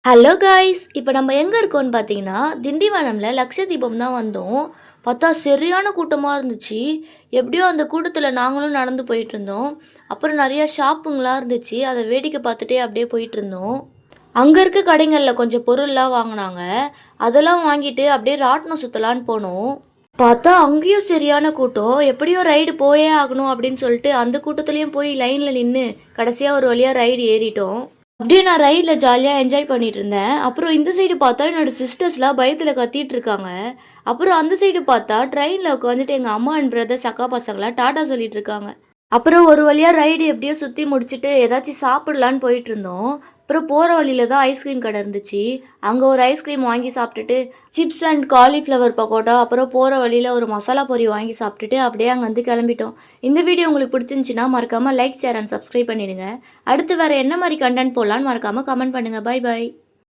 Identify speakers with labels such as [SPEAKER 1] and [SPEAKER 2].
[SPEAKER 1] Hello guys, இப்போ நம்ம எங்கே இருக்கோம்னு பார்த்தீங்கன்னா திண்டிவனமில் லக்ஷதீபம் தான் வந்தோம். பார்த்தா சரியான கூட்டமாக இருந்துச்சு. எப்படியோ அந்த கூட்டத்தில் நாங்களும் நடந்து போயிட்டு இருந்தோம். அப்புறம் நிறையா ஷாப்புங்களாம் இருந்துச்சு. அதை வேடிக்கை பார்த்துட்டே அப்படியே போயிட்டு இருந்தோம். அங்கே இருக்க கடைகளில் கொஞ்சம் பொருள்லாம் வாங்கினாங்க. அதெல்லாம் வாங்கிட்டு அப்படியே ராட்டினம் சுற்றலான்னு போனோம். பார்த்தா அங்கேயும் சரியான கூட்டம். எப்படியோ ரைடு போயே ஆகணும் அப்படின்னு சொல்லிட்டு அந்த கூட்டத்துலேயும் போய் லைனில் நின்று கடைசியாக ஒரு வழியாக ரைடு ஏறிட்டோம். அப்படியே நான் ரைடில் ஜாலியாக என்ஜாய் பண்ணிட்டு இருந்தேன். அப்புறம் இந்த சைடு பார்த்தா என்னோடய சிஸ்டர்ஸ்லாம் பயத்தில் கத்திட்டு இருக்காங்க. அப்புறம் அந்த சைடு பார்த்தா ட்ரெயினில் உட்காந்துட்டு எங்கள் அம்மா அண்ட் பிரதர்ஸ் அக்கா பசங்களாம் டாட்டா சொல்லிட்டு இருக்காங்க. அப்புறம் ஒரு வழியாக ரைடு எப்படியோ சுற்றி முடிச்சுட்டு ஏதாச்சும் சாப்பிடலான்னு போயிட்டு இருந்தோம். அப்புறம் போகிற வழியில் தான் ஐஸ்கிரீம் கடை இருந்துச்சு. அங்கே ஒரு ஐஸ்கிரீம் வாங்கி சாப்பிட்டுட்டு சிப்ஸ் அண்ட் காலிஃப்ளவர் பக்கோட்டா, அப்புறம் போகிற வழியில் ஒரு மசாலா பொரி வாங்கி சாப்பிட்டுட்டு அப்படியே அங்கே வந்து கிளம்பிட்டோம். இந்த வீடியோ உங்களுக்கு பிடிச்சிருந்துச்சின்னா மறக்காமல் லைக், ஷேர் அண்ட் சப்ஸ்கிரைப் பண்ணிவிடுங்க. அடுத்து வேறு என்ன மாதிரி கண்டென்ட் போடலான்னு மறக்காமல் கமெண்ட் பண்ணுங்கள். Bye bye.